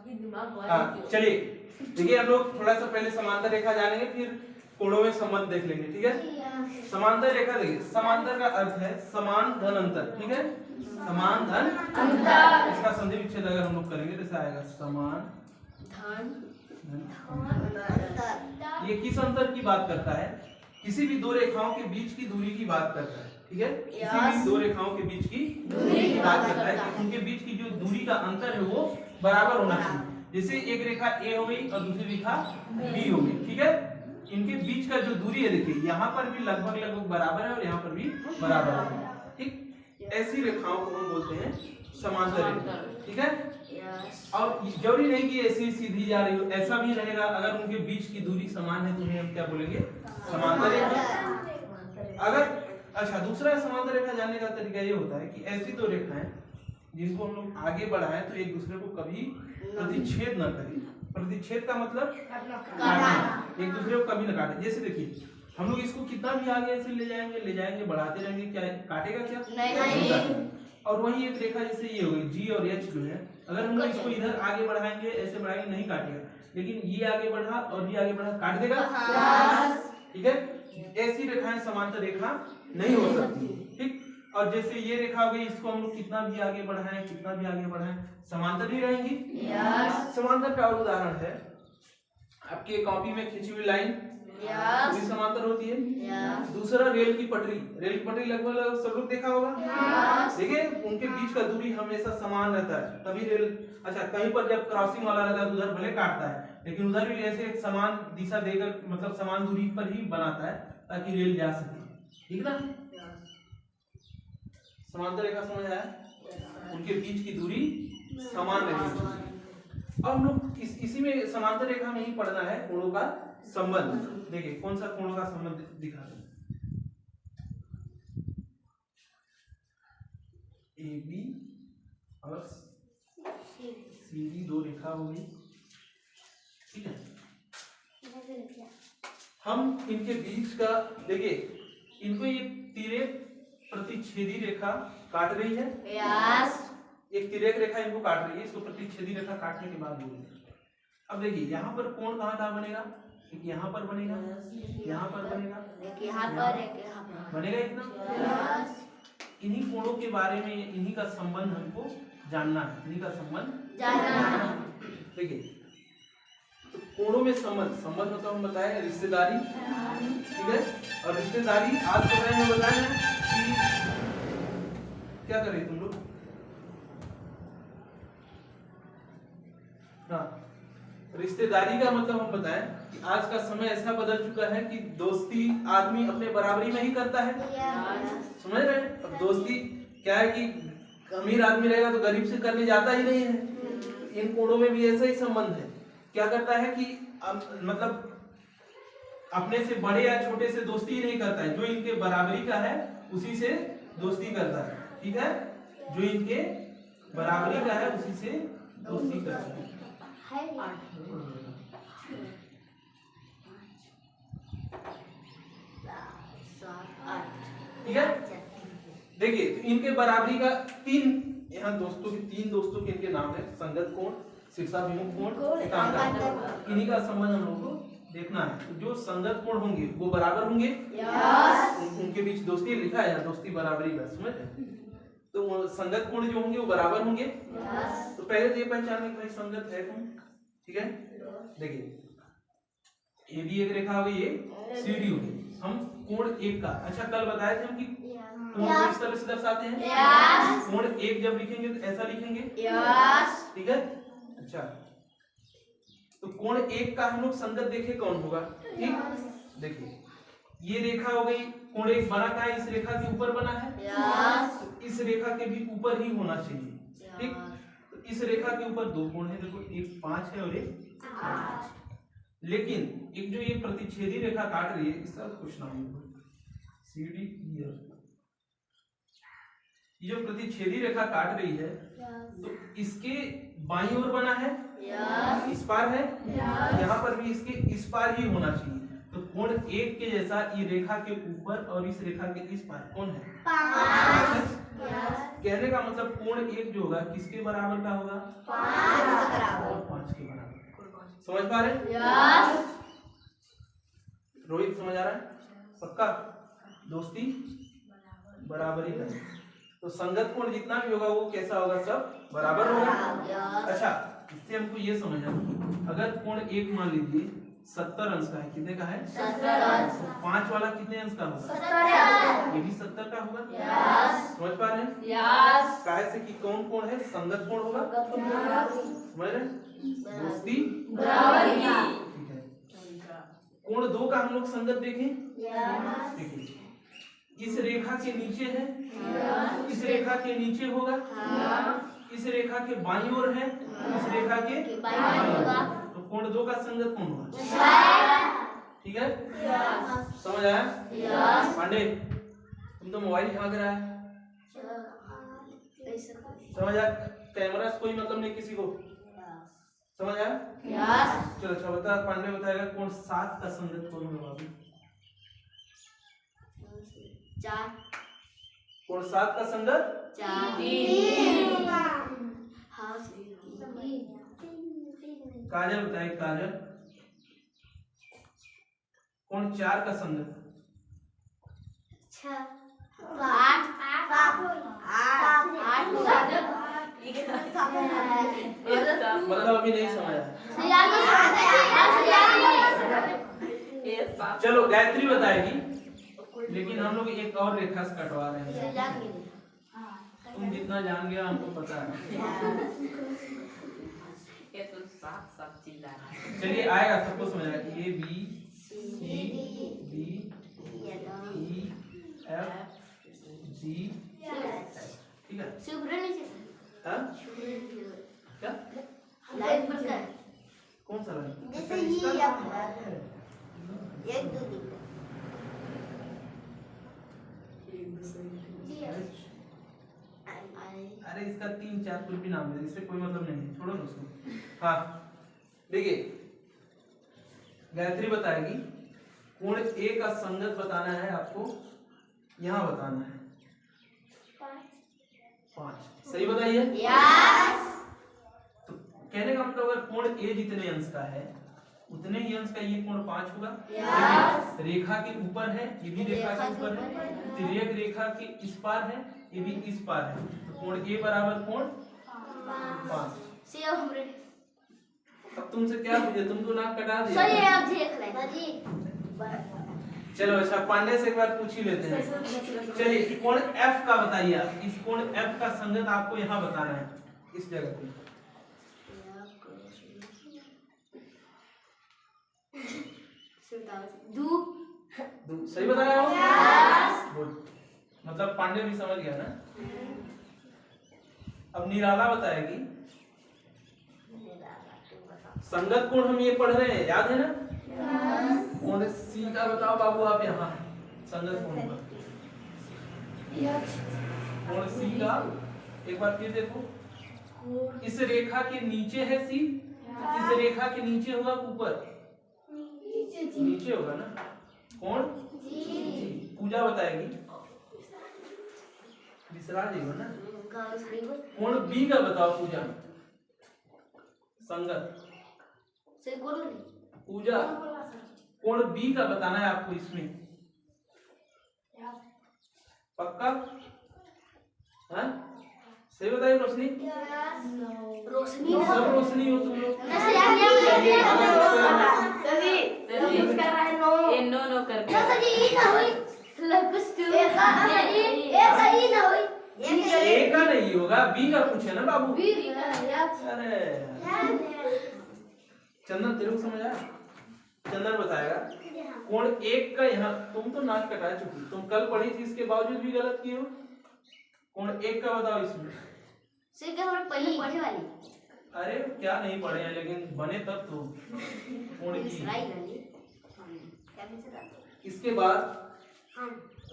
हाँ चलिए देखिए, हम लोग थोड़ा सा पहले समांतर रेखा जानेंगे, फिर कोणों में संबंध देख लेंगे, ठीक है। समांतर रेखा देखिए, समांतर का अर्थ है समान धन अंतर, ठीक है, समान धन अंतर। इसका संधि विच्छेद अगर हम लोग करेंगे तो ऐसा आएगा समान धन अंतर। ये किस अंतर की बात करता है? किसी भी दो रेखाओं के बीच की दूरी की बात करता है, ठीक है, किसी भी दो रेखाओं के बीच की दूरी की बात करता है कि उनके बीच की जो दूरी का अंतर है वो बराबर होना चाहिए। जैसे एक रेखा ए हो गई और दूसरी रेखा बी हो गई, ठीक है, इनके बीच का जो दूरी है देखिए, यहाँ पर भी लगभग बराबर है और यहाँ पर भी बराबर है, ठीक। ऐसी रेखाओं को हम बोलते हैं समांतर रेखा, ठीक है। और जरूरी नहीं कि ऐसी सीधी जा रही हो, ऐसा भी रहेगा। अगर उनके बीच की दूरी समान है तो उन्हें हम क्या बोलेंगे? समांतर रेखा। अगर अच्छा, दूसरा समांतर रेखा जानने का तरीका ये होता है कि ऐसी दो रेखाएं जिनको हम लोग आगे बढ़ाएं तो एक दूसरे को कभी प्रतिच्छेद न करें। प्रतिच्छेद का मतलब काटना, एक दूसरे को कभी न काटे। जैसे देखिए, हम लोग इसको कितना भी आगे ऐसे ले जाएंगे बढ़ाते रहेंगे, क्या काटेगा? क्या नहीं। और वही एक रेखा जैसे ये हो गई जी और एच जो है, अगर हम लोग इसको इधर आगे बढ़ाएंगे, ऐसे बढ़ाएंगे, नहीं काटेगा। लेकिन ये आगे बढ़ा और ये आगे बढ़ा, काट देगा, ठीक है। ऐसी रेखाएं समांतर रेखा नहीं हो सकती, ठीक। और जैसे ये रेखा हो गई, इसको हम लोग कितना भी आगे बढ़ाएं समांतर ही रहेंगी। समांतर का और उदाहरण है आपके कॉपी में खींची हुई लाइन, भी समांतर होती है। दूसरा रेल की पटरी लगभग सब लोग देखा होगा, देखिए उनके बीच का दूरी हमेशा समान रहता है, तभी रेल। अच्छा, कहीं पर जब क्रॉसिंग वाला रहता है तो उधर भले काटता है, लेकिन उधर भी ऐसे समान दिशा देकर, मतलब समान दूरी पर ही बनाता है ताकि रेल जा सके, ठीक ना। समांतर रेखा समझ आया? उनके बीच की दूरी समान रहेगी। अब हम लोग इसी में समांतर रेखा में ही पढ़ना है कोणों का संबंध। देखिए कौन सा कोणों का संबंध दिखा दो। ए बी और सी डी दो रेखा हो गई, ठीक है। हम इनके बीच का देखिए, इनको ये तिर्यक प्रतिच्छेदी रेखा काट रही है। एक तिर्यक रेखा इनको काट रही है, इसको प्रतिच्छेदी रेखा काटने के बाद बोलेंगे। अब देखिए यहाँ पर कोण कहाँ बनेगा? एक यहाँ पर बनेगा, यहाँ पर बनेगा, बनेगा इतना। इन्हीं कोणों के बारे में, इन्हीं का संबंध हमको जानना है, इन्हीं का संबंध जानना है। देखिए तो कोणों में संबंध मतलब हम बताए रिश्तेदारी, ठीक है। और रिश्तेदारी आज के टाइम में बताए कि क्या कर रहे तुम लोग? हाँ, रिश्तेदारी का मतलब हम बताएं कि आज का समय ऐसा बदल चुका है कि दोस्ती आदमी अपने बराबरी में ही करता है, समझ रहे हैं। अब दोस्ती क्या है कि अमीर आदमी रहेगा तो गरीब से करने जाता ही नहीं है। इन कोणों में भी ऐसा ही संबंध है। क्या करता है कि मतलब अपने से बड़े या छोटे से दोस्ती ही नहीं करता है, जो इनके बराबरी का है उसी से दोस्ती करता है, ठीक है। जो इनके बराबरी का है उसी से दोस्ती करता है। ठीक है, देखिए तो इनके बराबरी का तीन दोस्तों के इनके नाम है, संगत कोण, शीर्षाभिमुख कोण, एकांतर। इन्हीं का संबंध हम लोग को देखना है। जो संगत कोण होंगे वो बराबर होंगे, उनके बीच दोस्ती लिखा है, दोस्ती बराबरी का, समझ रहे। तो संगत कोण जो होंगे वो बराबर होंगे। तो पहले तो ये पहचानने कि भाई संगत है कौन, ठीक है। देखिए ए बी एक रेखा हो गई, ये सी डी हो गई। हम कोण एक का, अच्छा कल बताए थे हम कि कोण को इस तरह से दर्शाते हैं। कोण एक जब लिखेंगे तो ऐसा लिखेंगे, ठीक है। अच्छा, तो कोण एक का हम लोग संगत देखे कौन होगा, ठीक। देखिए ये रेखा हो गई, कोण एक बना का है, इस रेखा के ऊपर बना है, तो इस रेखा के भी ऊपर ही होना चाहिए, ठीक। तो इस रेखा के ऊपर दो कोण है, देखो एक 5 है और एक 8। लेकिन एक जो ये प्रतिच्छेदी रेखा काट रही है, इसका कुछ नाम है सी डी ई एफ। ये जो प्रतिच्छेदी रेखा काट रही है तो इसके बाईं ओर बना है, इस पार है, यहाँ पर भी इसके इस पार ही होना चाहिए। तो कोण एक के जैसा ये रेखा के ऊपर और इस रेखा के इस पार कौन है? 5। कहने का मतलब कोण एक जो होगा किसके बराबर का होगा? 5 के बराबर। समझ पा रहे हैं? यस। रोहित समझ आ रहा है? पक्का? दोस्ती बराबरी का। तो संगत कोण जितना भी होगा वो कैसा होगा, सब बराबर होगा। अच्छा, इससे हमको ये समझना, अगर कोण एक मान लीजिए 70 अंश का है, कितने का है? 70 अंश। तो 5 वाला कितने अंश का होगा? 70। ये भी 70 का होगा। यस। समझ पा रहे हैं? यस। काहे से कि कौन कोण है, संगत कोण होगा। समझ रहे हैं? दोस्ती बराबरी। ठीक है। कोण 2 का हम लोग संगत देखें। देखिए, इस रेखा के नीचे है, इस रेखा के नीचे होगा, इस रेखा के बाईं ओर है, इस रेखा के बाईं ओर। तो कोण 2 का संगत कौन होगा? ठीक है, समझ आया? पांडे, तुम तो मोबाइल झांक रहा है। समझ आया? कैमरा से कोई मतलब नहीं किसी को। समझ आया? चलो अच्छा बता, पांडे बताएगा कोण 7 का संगत कौन होगा? अभी 4। कोण 7 का संगत 4। काजल बताए, काजल कोण 4 का संगत 8। मतलब अभी नहीं समझा। चलो गायत्री बताएगी, लेकिन हम लोग एक और रेखा से कटवा रहे हैं। तुम जितना जान गया हमको पता है। चलिए आएगा, सबको समझ आएगा। A B C D E F G, ठीक है? हाँ? क्या? लाइन बनकर कौन सा लाइन? जैसे ये एक दो अरे इसका 3-4 कुछ भी नाम है, इससे कोई मतलब नहीं है, छोड़ो ना उसको। हाँ देखिए, गायत्री बताएगी कोण ए का संगत बताना है आपको, यहाँ बताना है 5। सही बताइए? तो कहने का मतलब अगर कोण ए जितने अंश का है उतने ही अंश का ये कोण 5 होगा। रेखा के ऊपर है, ये भी रेखा के ऊपर है, तिर्यक रेखा के इस पार है, ये भी इस पार है, तो कोण ए बराबर कोण 5। अब तुमसे क्या पूछे, तुम तो नाक कटा दिया। चलो अच्छा, पांडे से एक बार पूछ ही लेते हैं। चलिए कोण एफ का बताइए आप, इस कोण एफ का संगत आपको यहाँ बताना है, इस जगह पे। सही बताया हो? गुड, मतलब पांडे भी समझ गया ना। अब निराला बताएगी संगत कोण, हम ये पढ़ रहे हैं, याद है ना? कोण सी का बताओ बाबू आप, यहाँ संगत कोण होगा कोण सी का। एक बार फिर देखो, इस रेखा के नीचे है सी, इस रेखा के नीचे होगा ऊपर, नीचे होगा ना कौन? पूजा बताएगी, विसरा देगा ना। कौन बी का बताओ पूजा, संगत पूजा। कौन बी का बताना है आपको इसमें, पक्का? हाँ सही बताइए। रोशनी सब रोशनी हो तुम लोग। ए का नहीं होगा, बी का पूछे ना बाबू। अरे चंदन तेरे को समझ आया? चंदन बताएगा कोण एक का, यहाँ तुम तो नाक कटा चुकी, तुम कल पढ़ी थी, इसके बावजूद भी गलत किए हो। कोण एक का बताओ इसमें। पहले पढ़े वाली। अरे क्या नहीं पढ़े हैं, लेकिन बने तब तो। कोण की इसके बाद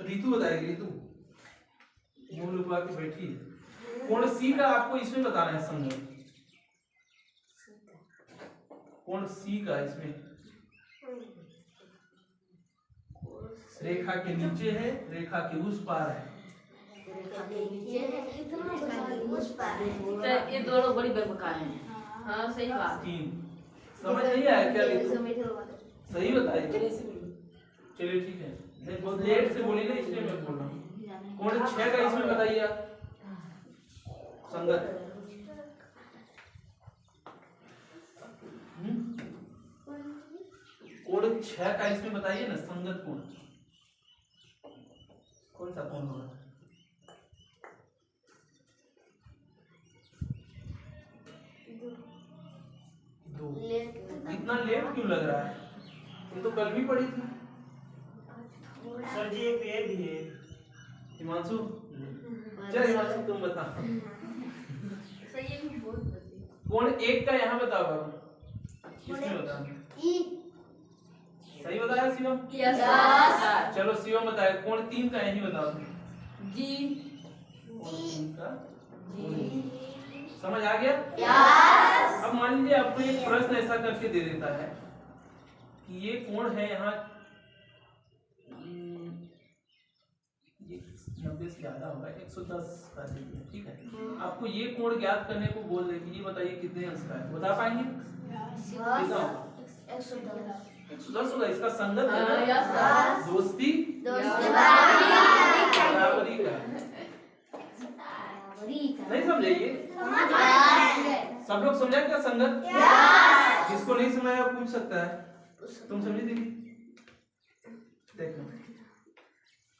ऋतु बताएगी, ऋतु मुंह लुका के बैठी है। कोण सी का आपको इसमें बताना है संगत, कोण सी का इसमें रेखा के नीचे है, रेखा के उस पार है। ये दोनों बड़ी बेकार हैं। हाँ सही बात। 3 समझ नहीं आया क्या लिखूं? सही बताइए। चलिए ठीक है, नहीं बहुत लेट से बोली ना इसलिए मैं बोल रहा हूँ। कोड 6 का इसमें बताइए आप संगत। कोड 6 का इसमें बताइए ना संगत कोण कौन सा कोण होगा? दो। इतना लेट क्यों लग रहा है? ये तो कल भी पढ़ी थी। सर जी एक ये भी है हिमांशु, चल हिमांशु तुम बता। कोण 1 का यहाँ बताओ बाबू, किसने बताया? सही बताया शिवम? यस। चलो शिवम बताया। कोण 3 का यही बताओ। जी। कोण 3 का समझ आ गया? यस। अब मान लीजिए आपको एक प्रश्न ऐसा करके दे देता है कि ये कोण है यहाँ, ये 90 से ज्यादा होगा, 110 का दीजिए, ठीक है। आपको ये कोण ज्ञात करने को बोल दे कि ये बताइए कितने अंश का है, बता पाएंगे? कितना होगा? 110 होगा। इसका संगत है ना? यस। दोस्ती दोस्ती बराबरी का। नहीं समझे ये? सब लोग समझा क्या संगत? जिसको नहीं समझा पूछ सकता है। तुम समझी दीदी? देखो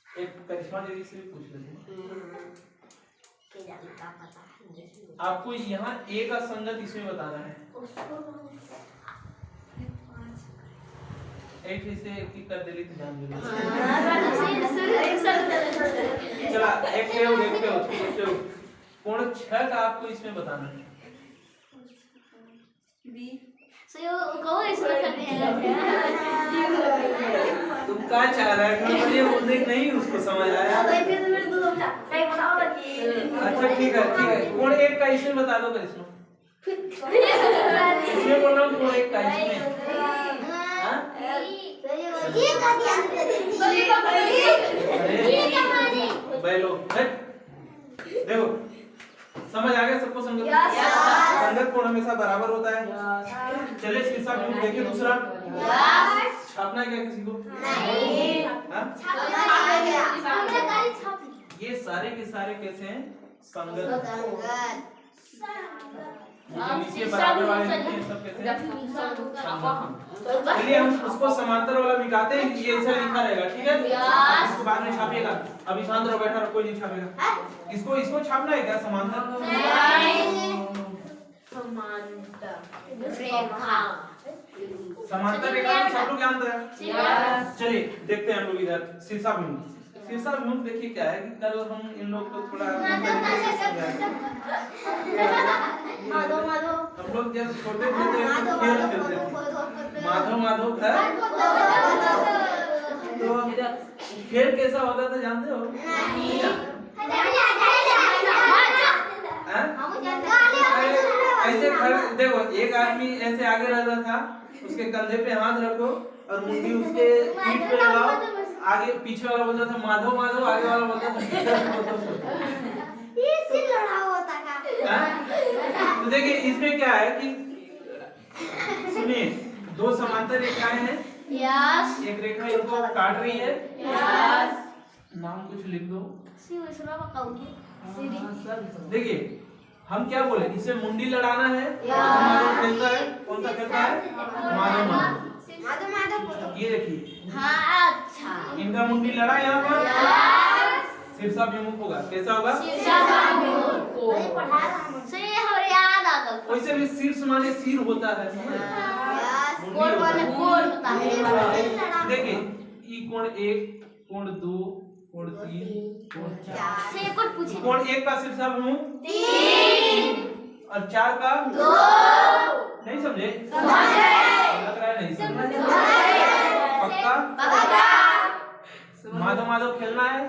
एक करिश्मा दीदी से भी पूछ लेते हैं। आपको यहाँ ए का संगत इसमें बताना है। एक से एक कर देली तो जान दे। चला एक ले हो। कोण 6 का आपको इसमें बताना है। तुम क्या चाह रहा है? मुझे नहीं उसको समझ आया। अच्छा ठीक है। कोण 1 का इसमें बता दो करिश्मा। इसमें बोल रहा हूँ कोण 1 का इसमें। बैलो देखो समझ आ गया सबको? संगत संगत कोण हमेशा बराबर होता है। चलिए इसके साथ हम देखिए दूसरा। छापना है क्या किसी को? ये सारे के सारे कैसे हैं? संगत। नीचे बराबर वाले लिखे हैं सब कैसे हैं? चलिए हम उसको समांतर वाला मिटाते हैं। ये ऐसा लिखा रहेगा, ठीक है? इसको बाद में छापिएगा। अभी शांत रहो, बैठा रहो, कोई नहीं छापेगा। इसको छापना है क्या समांतर? समांतर रेखा सब लोग जानते हैं। चलिए देखते हैं हम लोग इधर शीर्षाभिमुख। शीर्षाभिमुख देखिए क्या है कि कल हम इन लोग को थोड़ा हम लोग जब छोटे थे तो खेल खेलते थे माधव घर। तो खेल कैसा होता था जानते हो? ऐसे देखो एक आदमी ऐसे आगे रहता था, उसके कंधे पे हाथ रखो और मुंडी उसके पीठ पे लगाओ। आगे पीछे वाला बोलता था माधव, आगे वाला बोलता था ये सिर लड़ा होता का। तो देखिए इसमें क्या है कि सुनिए, दो समांतर रेखाएं हैं। यस। एक रेखा इनको काट रही है। यस। नाम कुछ लिख दो। सीधी। देखिए हम क्या बोले, इसे मुंडी लड़ाना है। खेलता है कौन सा खेलता है? माधव। ये देखिए हाँ अच्छा। इनका मुंडी लड़ा यहाँ पर। शीर्षाभिमुख होगा। कैसा होगा? याद आ गया। वैसे भी शीर्ष माने सिर होता है। देखिए ई कोण 1, कोण 2, कोण 3, कोण 4। कोण 1 का शीर्षाभिमुख 3 और 4 का 2। नहीं समझे? लग रहा है नहीं समझे। पक्का? माधव खेलना है?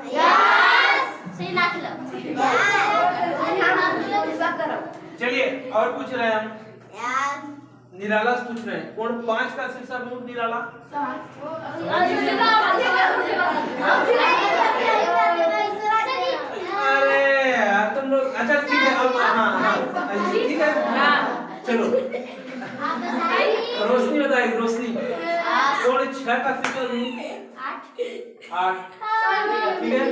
चलिए और पूछ रहे हैं हम। निराला से पूछ रहे हैं। कोण 5 का शीर्षाभिमुख निराला। अरे यार तुम लोग, अच्छा ठीक है अब हाँ ठीक है चलो। रोशनी बताएगी, रोशनी। कोण 6 का सिंपल रूट 8। ठीक है,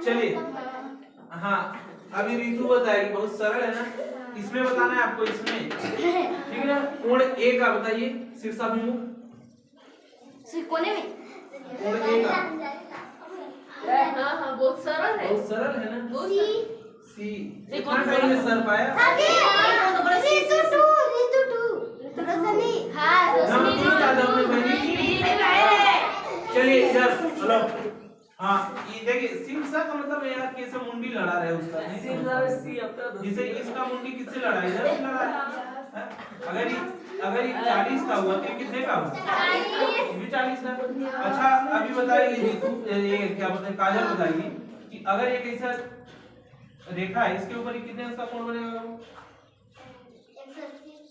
चलिए। हाँ, अभी रितु बताएगी, बहुत सरल है ना, इसमें बताना है आपको, इसमें। ठीक है ना, कोण A का बताइए, शीर्षाभिमुख कोने में कोण A का हाँ बहुत सरल है। बहुत सरल है ना, सी। सी कितना टाइम में सर पाया? चलिए इधर, हेलो। हाँ, ये देखिए, शीर्षा का मतलब है यार, कैसे मुंडी लड़ा रहे उसका, जिसे इसका मुंडी किससे लड़ा, इधर से लड़ा है? अगर ये 40 का हुआ तो ये कितने का हुआ? ये भी 40 का। अच्छा, अभी बताइए रितु, ये क्या बताइए, काजल बताइए कि अगर एक ऐसा रेखा है, इसके ऊपर ये कितने अंश का कोण बनेगा?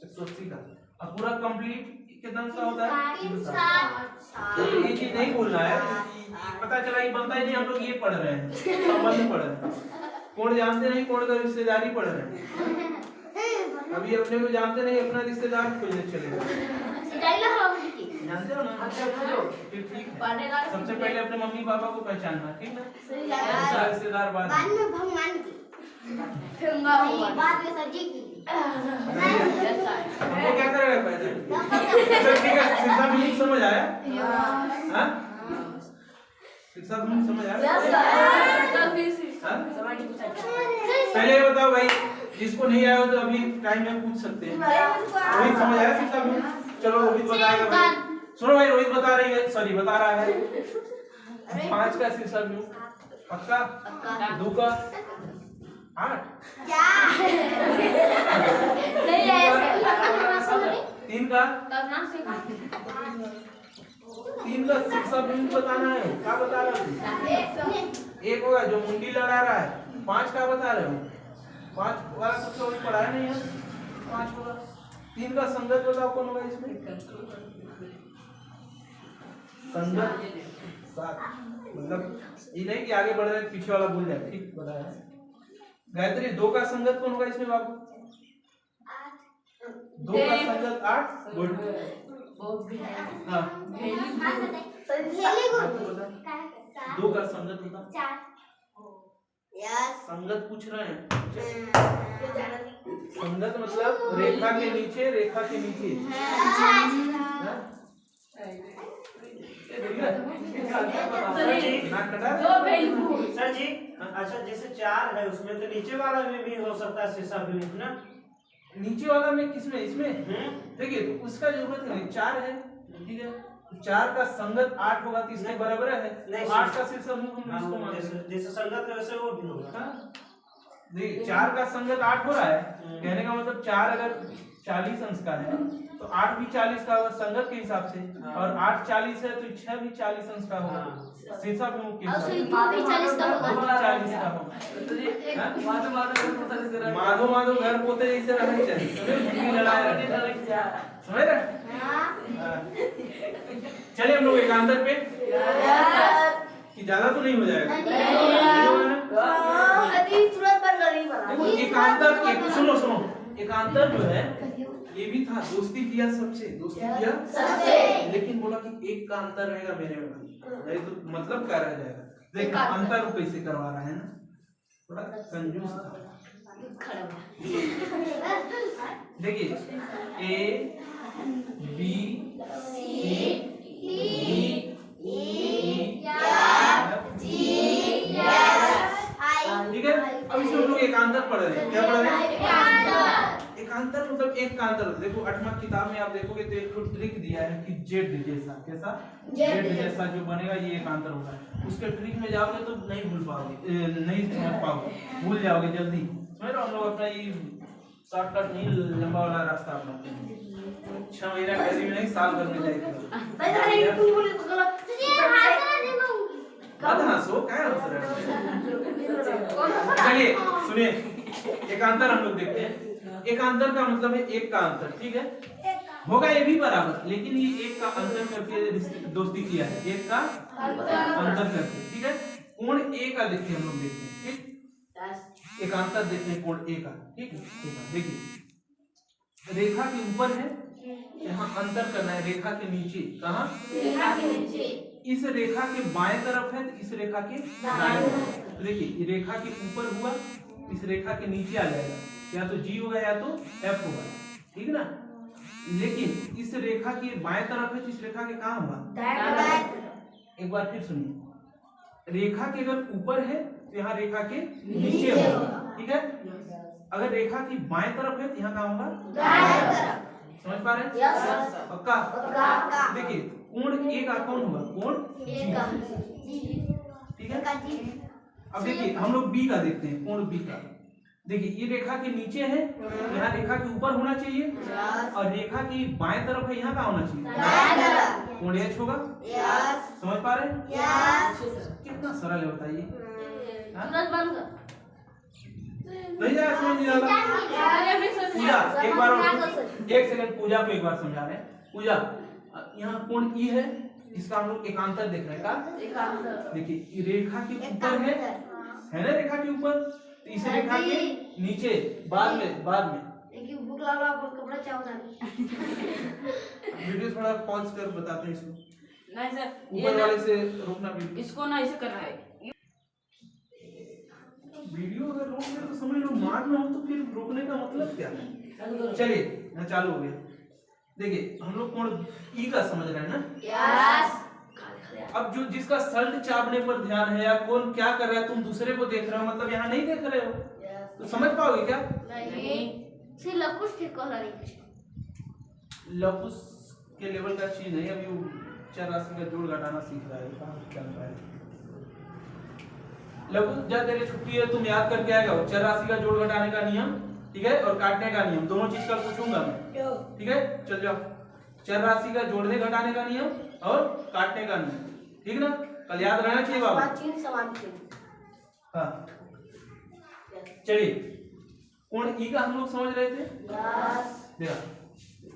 180 का। अब पूरा कंप्लीट कितना अंश का होता है? ये चीज नहीं बोलना है, पता चला ये बनता ही नहीं, हम लोग ये पढ़ रहे हैं, संबंध पढ़ रहे हैं, कोण जानते नहीं, कोण का रिश्तेदारी पढ़ रहे हैं। अभी अपने को जानते नहीं, अपना रिश्तेदार खोजने चले गए। जानते हो ना? फिर ठीक है, सबसे पहले अपने मम्मी पापा को पहचानना, ठीक ना? दूसरा रिश्तेदार बाद में, भगवान की, बाद में सर जी की। हमको क्या करेगा पहले? अच्छा ठीक है, शीर्षाभिमुख समझ आया? हाँ, शीर्षाभिमुख समझ आया? पहले ये बताओ भाई, जिसको नहीं आया हो तो अभी टाइम में पूछ सकते हैं। रोहित समझ आया शीर्षाभिमुख? चलो रोहित बताएगा भाई। सुनो भाई, रोहित बता रही है, सॉरी बता रहा है 5 का शीर्षाभिमुख पक्का, 2 का 8, 3 का 3 का शीर्षाभिमुख बताना है। क्या बता रहे हो? 1 होगा जो मुंडी लड़ा रहा है, 5 का बता रहे हो? 5 वाला कुछ तो पढ़ाया नहीं है, 5 होगा। 3 का संगत बताओ, कौन होगा इसमें? संगत 7, मतलब ये नहीं कि आगे बढ़ रहे पीछे वाला भूल जाए, ठीक बताया। गायत्री, 2 का संगत कौन होगा इसमें बाबू? 2 का संगत 8, गुड। हाँ, 2 का संगत होता, संगत पूछ रहे हैं। संगत मतलब रेखा के नीचे, रेखा के नीचे। सर जी, अच्छा जैसे 4 है उसमें तो नीचे वाला में भी हो सकता है शीर्षाभिमुख ना? नीचे वाला में किसमें? इसमें देखिए, तो उसका जरूरत नहीं, 4 है, ठीक है, 4 का संगत 8 होगा तो इसके बराबर है, तो 8 का शीर्षाभिमुख हम इसको मानते हैं। जैसे संगत है वैसे वो भी होगा। देखिए 4 का संगत 8 हो रहा है, कहने का मतलब 4 अगर 40 अंश का है तो 8 भी 40 का होगा संगत के हिसाब से, और 8 40 है तो 6 भी 40 अंश का होगा शीर्षाभिमुख के हिसाब से, 2 भी 40 का होगा, 40 का होगा। माधो माधो घर पोते जैसे रहना चाहिए, लड़ाई समझ रहे? चलिए हम लोग एकांतर पे, कि ज्यादा तो नहीं हो जाएगा। देखो एकांतर, सुनो एकांतर जो है ये भी था, दोस्ती किया सबसे, दोस्ती किया सबसे, लेकिन बोला कि एक का अंतर रहेगा मेरे में, नहीं तो मतलब क्या रह जाएगा। देखो अंतर कैसे करवा रहा है ना, थोड़ा कंजूस था। देखिए A B C D E F G, ठीक है। अब इसमें हम लोग एकांतर पढ़ रहे हैं, क्या पढ़ रहे हैं? एकांतर मतलब एक का अंतर। देखो 8वां किताब में आप देखोगे तो एक ट्रिक दिया है कि जेड जैसा, कैसा जेड जैसा जो बनेगा ये एकांतर होगा। उसके ट्रिक में जाओगे तो नहीं भूल पाओगे, नहीं समझ पाओगे, भूल जाओगे जल्दी। समझ रहे हो? हम लोग अपना ये शॉर्टकट नहीं, लंबा वाला रास्ता अपनाते हैं। 6 महीना कैसे में नहीं, साल भर में जाएगा। हंसो क्या हंस रहे हो? चलिए सुनिए, एकांतर हम लोग देखते हैं। एकांतर का मतलब है एक का अंतर, ठीक है, होगा ये भी बराबर, लेकिन ये एक का अंतर करके दोस्ती किया है, एक का अंतर करके, ठीक है। कोण ए का देखिए हम लोग देखते हैं, ठीक, एकांतर देखते हैं कोण ए का, ठीक है। देखिए रेखा के ऊपर है यहाँ अंतर करना है रेखा के नीचे। कहाँ? रेखा के नीचे। इस रेखा के बाएं तरफ है तो इस रेखा के दाएं तरफ। तो देखिए ये रेखा के ऊपर हुआ, इस रेखा के नीचे आ जाएगा, या तो G होगा या तो F होगा, ठीक ना। लेकिन इस रेखा के बाएं तरफ है तो इस रेखा के कहाँ होगा? दाएं तरफ। एक बार फिर सुनिए, रेखा के अगर ऊपर है तो यहाँ रेखा के नीचे होगा, ठीक है। अगर रेखा की बाएं तरफ है तो यहाँ कहाँ होगा? दाएं तरफ। समझ पा रहे हैं? Yes sir. पक्का? पक्का। देखिए कोण ए का कौन होगा? कोण ए का जी, ठीक है। का जी। अब देखिए हम लोग बी का देखते हैं, कोण बी का। देखिए ये रेखा के नीचे है, यहाँ रेखा के ऊपर होना चाहिए, और रेखा की बाएं तरफ है, यहाँ कहाँ होना चाहिए? दाएं तरफ। कोण एच होगा। यस समझ पा रहे हैं? यस। कितना सरल है बताइए। सूरज बंद कर। नहीं जाए समझ नहीं आ पूजा एक बार एक सेकंड, पूजा को एक बार समझा रहे हैं। पूजा यहाँ कोण ई है, इसका हम लोग एकांतर देख रहे हैं। का देखिए रेखा के ऊपर है ना, रेखा के ऊपर, तो इस रेखा के नीचे बाद में देखिए भूख लगा, कपड़ा चावल वीडियो थोड़ा पॉज कर बताते हैं इसको। नहीं सर, ऊपर वाले से रोकना वीडियो। इसको ना ऐसे करना है। वीडियो अगर रोक दे तो समझ लो मार ना हो, तो फिर रोकने का मतलब क्या है? चलिए यहाँ चालू हो गया। देखिए हम लोग कोण ई का समझ रहे हैं ना। यस। अब जो जिसका सल्ट चापने पर ध्यान है, या कौन क्या कर रहा है, तुम दूसरे को देख रहे हो, मतलब यहाँ नहीं देख रहे हो, तो समझ पाओगे क्या? नहीं सिर्फ लकुश ठीक कर रही। लकुश के लेवल का चीज नहीं, अभी वो चर राशि का जोड़ घटाना सीख रहा है, कहाँ चल रहा है। लकुश जब तेरी छुट्टी है तुम याद करके आएगा चर राशि का जोड़ घटाने का नियम, ठीक है, और काटने का नियम, दोनों चीज का पूछूंगा मैं, ठीक है। चल जाओ, चर राशि का जोड़ने घटाने का नियम और काटने का नियम, ठीक ना, कल याद रहना चाहिए बाबू। हाँ चलिए कोण ई का हम लोग समझ रहे थे। देखा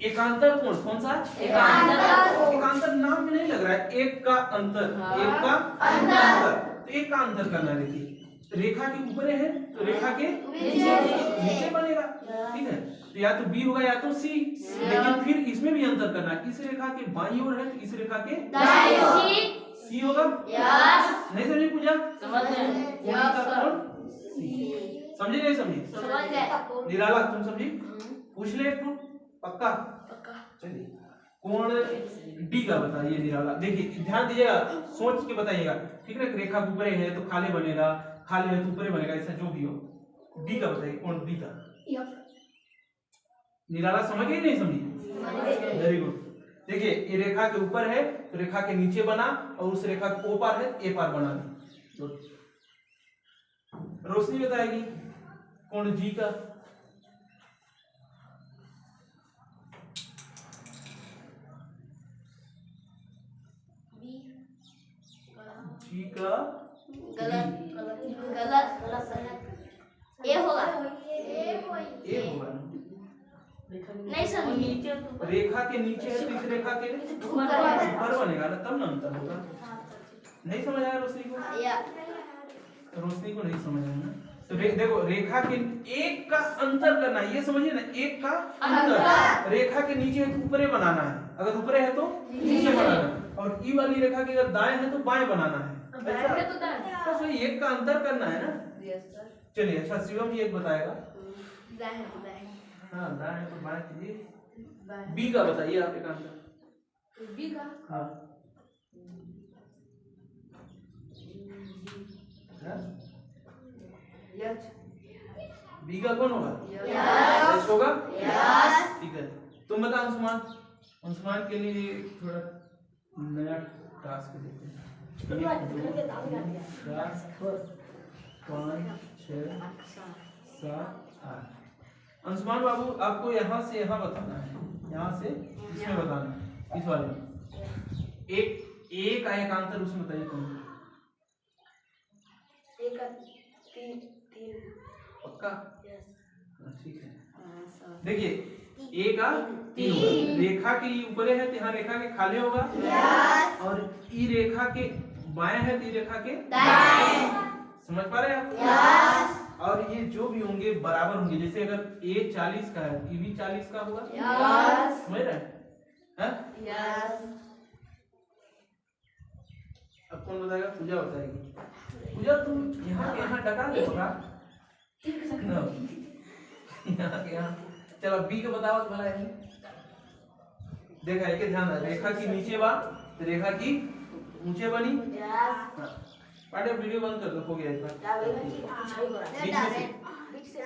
एकांतर कोण कौन सा? एकांतर नाम में नहीं लग रहा है, एक का अंतर, एक का अंतर, तो एक का अंतर करना है। देखिए रेखा के ऊपर है तो रेखा के नीचे बनेगा, ठीक है, तो या तो बी होगा या तो सी, लेकिन फिर इसमें भी अंतर करना है, इस रेखा के बाईं ओर है तो इस रेखा के सी होगा। नहीं समझे पूजा? समझे नहीं समझे? निराला तुम समझी? पूछ ले एक पक्का? चलिए कोण डी का बताइए निराला। देखिए ध्यान दीजिएगा, सोच के बताइएगा, ठीक है। रेखा ऊपर है तो खाली बनेगा, खाली है तो ऊपर बनेगा, ऐसा जो भी हो। डी का बताइए, कोण डी का। निराला समझ गई नहीं समझी? Very good. देखिए ये रेखा के ऊपर है तो रेखा के नीचे बना, और उस रेखा के ओ पार है ए पार बना दी। रोशनी बताएगी कोण जी का। जी का गलत ए होगा। ए होगा नहीं समझी। रेखा के नीचे है तो इस रेखा के ऊपर बनेगा ना, तब ना अंतर होगा। नहीं समझ आया रोशनी को? रोशनी को नहीं समझ आया ना, तो देखो रेखा के एक का अंतर करना है, ये समझिए ना, एक का अंतर। रेखा के नीचे है तो ऊपरे बनाना है, अगर ऊपरे है तो नीचे बनाना है, और ई वाली रेखा के अगर दाएं है तो बाएं बनाना है। बस वही एक का अंतर करना है ना। चलिए अच्छा शिवम जी एक बताएगा। हाँ दाएं तो बाएं कीजिए। बी का बताइए आप एक आंसर। बी का हाँ बी का कौन होगा? यस होगा। ठीक है, तुम बता अंशुमान। अंशुमान के लिए थोड़ा नया टास्क देते हैं। 1 2 3 4 5 6 7 8। अंशुमान बाबू आपको यहाँ से यहाँ बताना है, यहाँ से इसमें बताना है, इस वाले में। एक का एकांतर उसमें बताइए कौन? पक्का? ठीक है, देखिए ए का 3 होगा, रेखा के ऊपर है तो यहाँ रेखा के खाली होगा, और ई रेखा के बाएं है तो ई रेखा के दाएं। समझ पा रहे हैं आप? और ये जो भी होंगे बराबर होंगे, जैसे अगर ए 40 का है ई भी 40 का होगा। समझ रहे हैं? हैं? यस अब कौन बताएगा? पूजा बताएगी। पूजा तुम यहाँ के यहाँ टका दे होगा यहाँ के यहाँ। चलो बी को बताओ तो भला देखा है कि ध्यान रहा, रेखा की नीचे बा तो रेखा की ऊंचे बनी। यस पाटे वीडियो बंद कर दो, हो गया इतना। क्या बोला? बीच में से